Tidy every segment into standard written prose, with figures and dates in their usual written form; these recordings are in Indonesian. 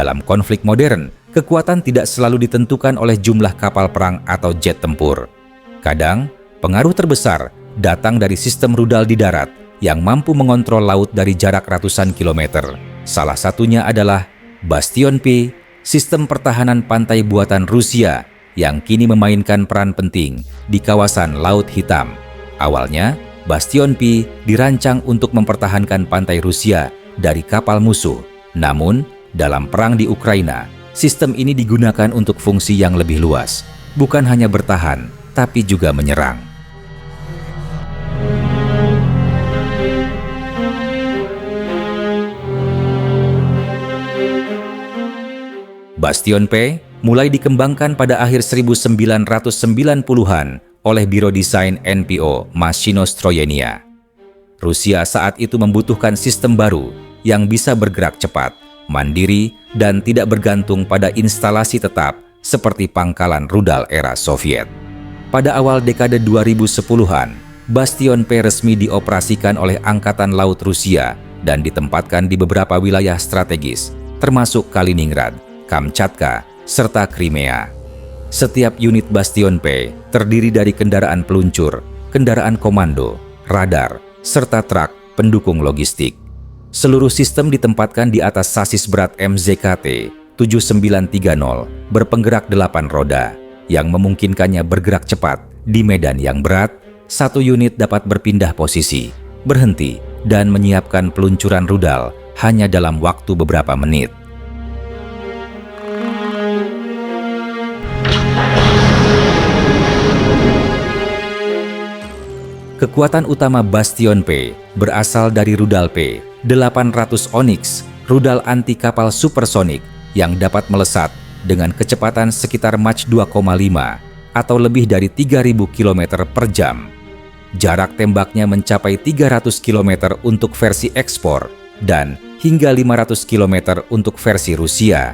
Dalam konflik modern, kekuatan tidak selalu ditentukan oleh jumlah kapal perang atau jet tempur. Kadang, pengaruh terbesar datang dari sistem rudal di darat yang mampu mengontrol laut dari jarak ratusan kilometer. Salah satunya adalah Bastion P, sistem pertahanan pantai buatan Rusia yang kini memainkan peran penting di kawasan Laut Hitam. Awalnya, Bastion P dirancang untuk mempertahankan pantai Rusia dari kapal musuh. Namun, dalam perang di Ukraina, sistem ini digunakan untuk fungsi yang lebih luas, bukan hanya bertahan, tapi juga menyerang. Bastion P mulai dikembangkan pada akhir 1990-an oleh Biro Desain NPO Mashinostroyenia. Rusia saat itu membutuhkan sistem baru yang bisa bergerak cepat, mandiri, dan tidak bergantung pada instalasi tetap seperti pangkalan rudal era Soviet. Pada awal dekade 2010-an, Bastion P resmi dioperasikan oleh Angkatan Laut Rusia dan ditempatkan di beberapa wilayah strategis, termasuk Kaliningrad, Kamchatka, serta Crimea. Setiap unit Bastion P terdiri dari kendaraan peluncur, kendaraan komando, radar, serta truk pendukung logistik. Seluruh sistem ditempatkan di atas sasis berat MZKT 7930 berpenggerak 8 roda, yang memungkinkannya bergerak cepat di medan yang berat. Satu unit dapat berpindah posisi, berhenti, dan menyiapkan peluncuran rudal hanya dalam waktu beberapa menit. Kekuatan utama Bastion P berasal dari rudal P-800 Onyx, rudal anti kapal supersonik yang dapat melesat dengan kecepatan sekitar Mach 2,5 atau lebih dari 3.000 km per jam. Jarak tembaknya mencapai 300 km untuk versi ekspor dan hingga 500 km untuk versi Rusia.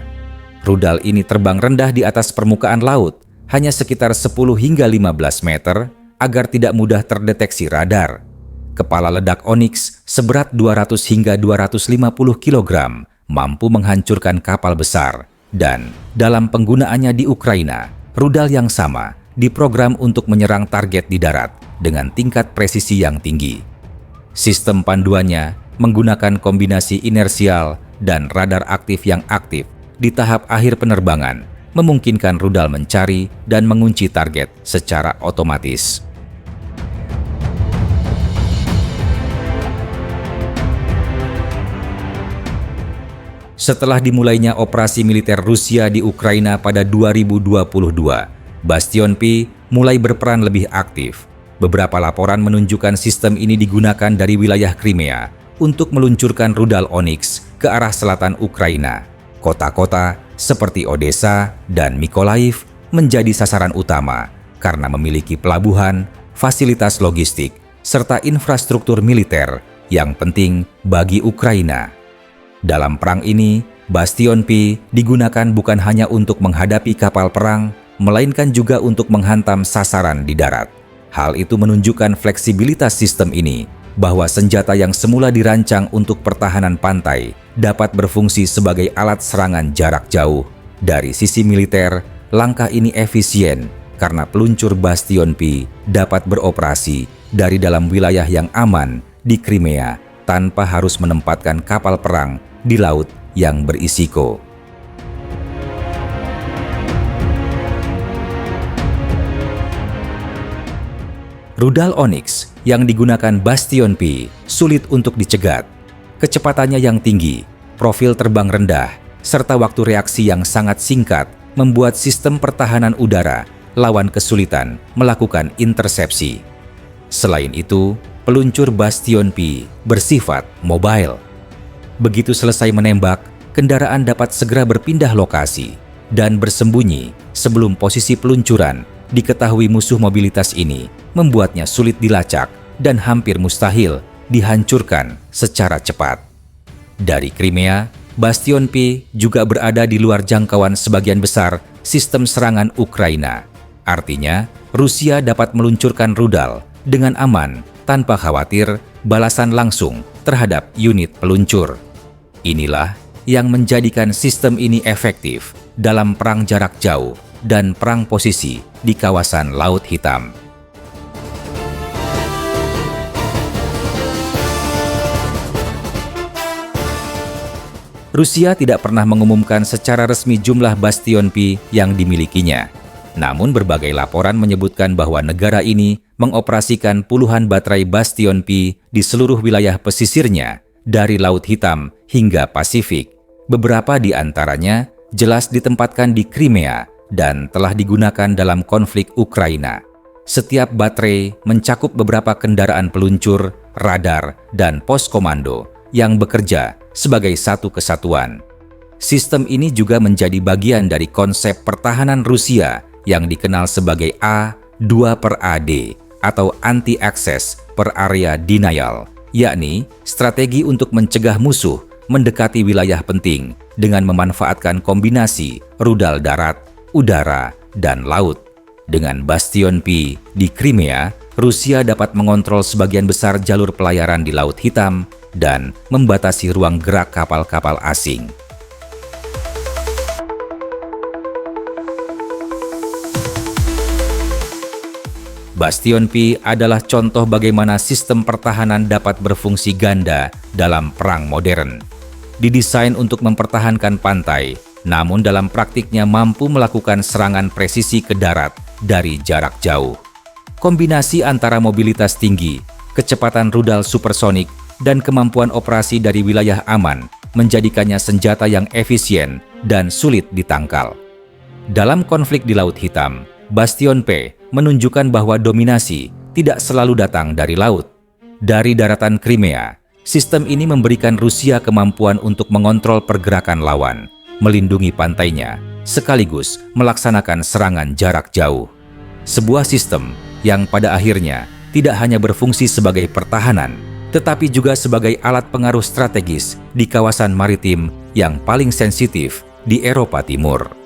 Rudal ini terbang rendah di atas permukaan laut, hanya sekitar 10 hingga 15 meter, agar tidak mudah terdeteksi radar. Kepala ledak Onyx seberat 200 hingga 250 kg mampu menghancurkan kapal besar, dan dalam penggunaannya di Ukraina, rudal yang sama diprogram untuk menyerang target di darat dengan tingkat presisi yang tinggi. Sistem panduannya menggunakan kombinasi inersial dan radar aktif yang aktif di tahap akhir penerbangan, memungkinkan rudal mencari dan mengunci target secara otomatis. Setelah dimulainya operasi militer Rusia di Ukraina pada 2022, Bastion P mulai berperan lebih aktif. Beberapa laporan menunjukkan sistem ini digunakan dari wilayah Crimea untuk meluncurkan rudal Onyx ke arah selatan Ukraina. Kota-kota seperti Odessa dan Mykolaiv menjadi sasaran utama karena memiliki pelabuhan, fasilitas logistik, serta infrastruktur militer yang penting bagi Ukraina. Dalam perang ini, Bastion P digunakan bukan hanya untuk menghadapi kapal perang, melainkan juga untuk menghantam sasaran di darat. Hal itu menunjukkan fleksibilitas sistem ini, bahwa senjata yang semula dirancang untuk pertahanan pantai dapat berfungsi sebagai alat serangan jarak jauh. Dari sisi militer, langkah ini efisien karena peluncur Bastion P dapat beroperasi dari dalam wilayah yang aman di Crimea tanpa harus menempatkan kapal perang di laut yang berisiko. Rudal Onyx yang digunakan Bastion P sulit untuk dicegat. Kecepatannya yang tinggi, profil terbang rendah, serta waktu reaksi yang sangat singkat membuat sistem pertahanan udara lawan kesulitan melakukan intersepsi. Selain itu, peluncur Bastion P bersifat mobile. Begitu selesai menembak, kendaraan dapat segera berpindah lokasi dan bersembunyi sebelum posisi peluncuran diketahui musuh. Mobilitas ini membuatnya sulit dilacak dan hampir mustahil dihancurkan secara cepat. Dari Crimea, Bastion P juga berada di luar jangkauan sebagian besar sistem serangan Ukraina. Artinya, Rusia dapat meluncurkan rudal dengan aman tanpa khawatir balasan langsung terhadap unit peluncur. Inilah yang menjadikan sistem ini efektif dalam perang jarak jauh dan perang posisi di kawasan Laut Hitam. Rusia tidak pernah mengumumkan secara resmi jumlah Bastion P yang dimilikinya. Namun berbagai laporan menyebutkan bahwa negara ini mengoperasikan puluhan baterai Bastion P di seluruh wilayah pesisirnya, dari Laut Hitam hingga Pasifik. Beberapa di antaranya jelas ditempatkan di Crimea dan telah digunakan dalam konflik Ukraina. Setiap baterai mencakup beberapa kendaraan peluncur, radar, dan pos komando yang bekerja sebagai satu kesatuan. Sistem ini juga menjadi bagian dari konsep pertahanan Rusia yang dikenal sebagai A2/AD atau Anti-Access per Area Denial, yakni strategi untuk mencegah musuh mendekati wilayah penting dengan memanfaatkan kombinasi rudal darat, udara, dan laut. Dengan Bastion P di Crimea, Rusia dapat mengontrol sebagian besar jalur pelayaran di Laut Hitam dan membatasi ruang gerak kapal-kapal asing. Bastion P adalah contoh bagaimana sistem pertahanan dapat berfungsi ganda dalam perang modern. Didesain untuk mempertahankan pantai, namun dalam praktiknya mampu melakukan serangan presisi ke darat dari jarak jauh. Kombinasi antara mobilitas tinggi, kecepatan rudal supersonik, dan kemampuan operasi dari wilayah aman menjadikannya senjata yang efisien dan sulit ditangkal. Dalam konflik di Laut Hitam, Bastion P menunjukkan bahwa dominasi tidak selalu datang dari laut. Dari daratan Crimea, sistem ini memberikan Rusia kemampuan untuk mengontrol pergerakan lawan, melindungi pantainya, sekaligus melaksanakan serangan jarak jauh. Sebuah sistem yang pada akhirnya tidak hanya berfungsi sebagai pertahanan, tetapi juga sebagai alat pengaruh strategis di kawasan maritim yang paling sensitif di Eropa Timur.